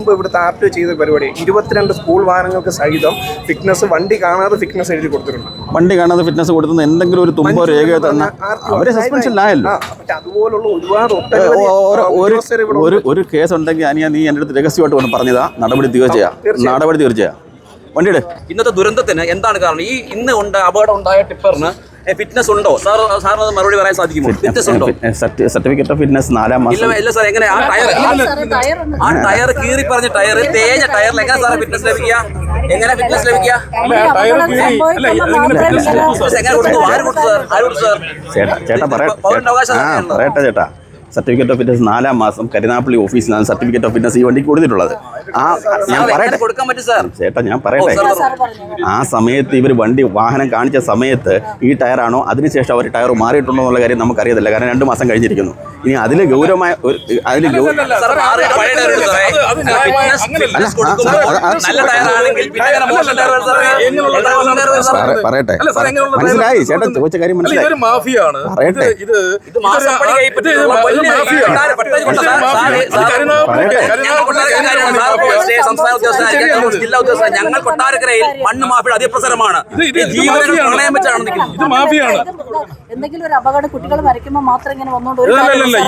മുമ്പ് ഇവിടുത്തെ ആർട്ട് ചെയ്ത പരിപാടി 22 സ്കൂൾ വാഹനങ്ങൾക്ക് സഹിതം ഫിറ്റ്നസ് വണ്ടി കാണാതെ ഫിറ്റ്നസ് എഴുതി കൊടുത്തിട്ടുണ്ട്. വണ്ടി കാണാതെ ഫിറ്റ്നസ് കൊടുത്തുന്ന എന്തെങ്കിലും ഒരു തുമ്പോ രേഖ തന്നെ അവരെ സസ്പെൻഷനിലായല്ലോ. അതുപോലുള്ള ഒരുപാട് ഒരു കേസ് ഉണ്ടെങ്കിൽ നീ എൻ്റെ അടുത്ത് രഹസ്യമായിട്ട് കൊണ്ട് പറഞ്ഞതാ. നടപടി തീർച്ചയാ വണ്ടിയുടെ ഇന്നത്തെ ദുരന്തത്തിന് എന്താണ് കാരണം? ഈ ഇന്ന് അപകടം ഉണ്ടായ ടിപ്പറിന് ഫിറ്റ്നസ് ഉണ്ടോ? സാറിന് മറുപടി പറയാൻ സാധിക്കുമോ? ഫിറ്റ്നസ് ഉണ്ടോ? സർട്ടിഫിക്കറ്റ് ഓഫ് ഫിറ്റ്നസ് 4 മാസം. ഇല്ല സാർ, എങ്ങനെ ആ ടയർ കീറി പറഞ്ഞ ടയർ തേഞ്ഞ ടയറിൽ എങ്ങനെ സാറേ ഫിറ്റ്നസ് ലഭിക്കുക? എങ്ങനെ ഫിറ്റ്നസ് ലഭിക്കുക? ചേട്ടാ പറയട്ടെ ചേട്ടാ. സർട്ടിഫിക്കറ്റ് ഓഫ് ഫിറ്റ്നസ് 4 മാസം കരുനാപ്പള്ളി ഓഫീസിലാണ് സർട്ടിഫിക്കറ്റ് ഓഫ് ഫിറ്റ്നസ് ഈ വണ്ടിക്ക് കൊടുത്തിട്ടുള്ളത്. ഞാൻ പറയട്ടെ ആ സമയത്ത് ഇവർ വാഹനം കാണിച്ച സമയത്ത് ഈ ടയറാണോ അതിനുശേഷം അവർ ടയർ മാറിയിട്ടുണ്ടോ എന്നുള്ള കാര്യം നമുക്കറിയത്തില്ല. കാരണം 2 മാസം കഴിഞ്ഞിരിക്കുന്നു. ഇനി അതിൽ ഗൗരവമായ പറയട്ടെ മനസ്സിലായി ചേട്ടാ ചോദിച്ച കാര്യം മനസ്സിലായി. പറയട്ടെ ഞങ്ങൾ കൊട്ടാരക്കരയിൽ മണ്ണ് മാഫിയുടെ അതിപ്രസരമാണ്. ജീവനം വെച്ചാണ് നിൽക്കുന്നത്. എന്തെങ്കിലും ഒരു അപകടം കുട്ടികൾ വരയ്ക്കുമ്പോൾ മാത്രം ഇങ്ങനെ വന്നോണ്ട്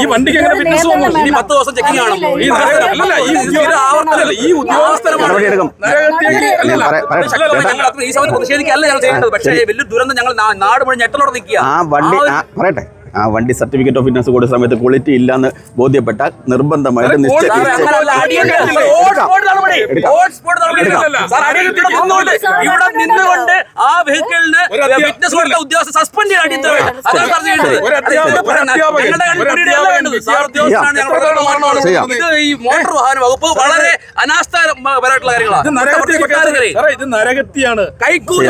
ഈ വണ്ടിക്ക് എങ്ങനെ ഫിറ്റ്നസ് വന്നു? ഇനി 10 ദിവസം ചെക്കിംഗ് ആണ്. ഈ സമയത്ത് പ്രതിഷേധിക്കല്ല ഞങ്ങൾ ചെയ്യേണ്ടത്. പക്ഷേ വലിയ ദുരന്തം ഞങ്ങൾ നാട് മുഴുവൻ ഞെട്ടലോടെ നിൽക്കുക. ആ വണ്ടി സർട്ടിഫിക്കറ്റ് ഓഫ് ഫിറ്റ്നസ് കൊടുത്ത സമയത്ത് ക്വാളിറ്റി ഇല്ലാന്ന് ബോധ്യപ്പെട്ടാൽ നിർബന്ധമായിട്ട് ഇവിടെ നിന്നുകൊണ്ട് ആ വെഹിക്കിളിന് ഫിറ്റ്നസ് കൊടുത്ത ഉദ്യോഗസ്ഥ സസ്പെൻഡ് ഇത് ഈ മോട്ടോർ വാഹന വകുപ്പ് വളരെ അനാസ്ഥാപരമായിട്ടുള്ള കാര്യങ്ങളാണ്. ഇത് നരകത്തിയാണ്. കൈക്കൂലി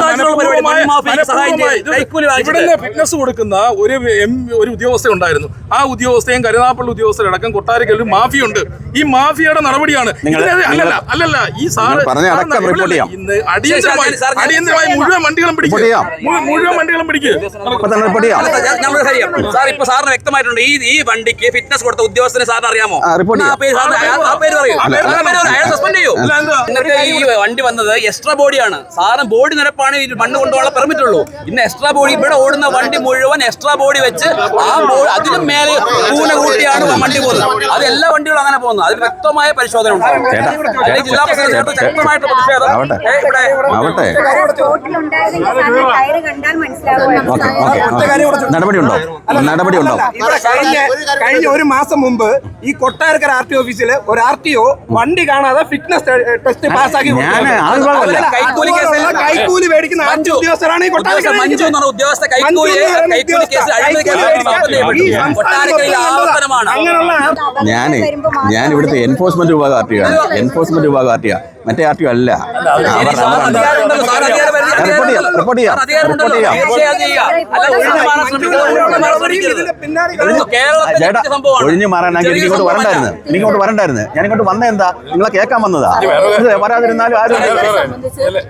ഫിറ്റ്നസ് കൊടുക്കുന്ന ഒരു ഉദ്യോഗസ്ഥ ഉണ്ടായിരുന്നു. ആ ഉദ്യോഗസ്ഥയും കരുനാപ്പള്ളി ഉദ്യോഗസ്ഥരടക്കം കൊട്ടാരക്കരയിൽ മാഫിയുണ്ട്. ഈ മാഫിയയുടെ നടപടിയാണ്. അല്ലല്ല ഈ സാറ് അടിയന്തരമായി മുഴുവൻ വണ്ടികളും പിടിക്കുക. സാർ ഇപ്പൊ സാറിന് വ്യക്തമായിട്ടുണ്ട് ഈ വണ്ടിക്ക് ഫിറ്റ്നസ് കൊടുത്ത ഉദ്യോഗസ്ഥനെ സാറിന് അറിയാമോ? സസ്പെൻഡ് ചെയ്യൂ. എന്നിട്ട് ഈ വണ്ടി വന്നത് എക്സ്ട്രാ ബോഡിയാണ്. സാറിന് ബോഡി നിരപ്പാണ് ഈ മണ്ണ് കൊണ്ടുപോകാൻ പെർമിറ്റ് ഉള്ളൂ. ഇന്ന് എക്സ്ട്രാ ബോഡി ഇവിടെ ഓടുന്ന വണ്ടി മുഴുവൻ എക്സ്ട്രാ ബോഡി വെച്ച് ആ ബോഡി അതിനും മേലെ കൂന കൂട്ടിയാണ് വണ്ടി പോകുന്നത്. അത് എല്ലാ വണ്ടികളും അങ്ങനെ പോകുന്നത്. അതിന് വ്യക്തമായ പരിശോധന ഉണ്ടാകും. ജില്ലാ പ്രസിഡന്റ് ശക്തമായിട്ട് പ്രതിഷേധം നടപടിയുണ്ടോ? കഴിഞ്ഞ ഒരു മാസം മുമ്പ് ഈ കൊട്ടാരക്കര RTO ഓഫീസിൽ ഒരു RTO വണ്ടി കാണാതെ ഫിറ്റ്നസ് ടെസ്റ്റ് പാസ്സാക്കി കൈക്കൂലി മേടിക്കുന്ന ഉദ്യോഗസ്ഥരാണ് ഈ കൊട്ടാരക്കര മഞ്ജു എന്ന ഉദ്യോഗസ്ഥ കൈക്കൂലി കേസ് ഞാൻ ഇവിടുത്തെ എൻഫോഴ്സ്മെന്റ് വിഭാഗം RTO മറ്റേ RTO അല്ല. ഒഴിഞ്ഞു മാറാനാക്കി എനിക്കിങ്ങോട്ട് വരണ്ടായിരുന്നു. ഞാനിങ്ങോട്ട് വന്ന എന്താ നിങ്ങളെ കേൾക്കാൻ വന്നതാ. വരാതിരുന്നാലും ആരും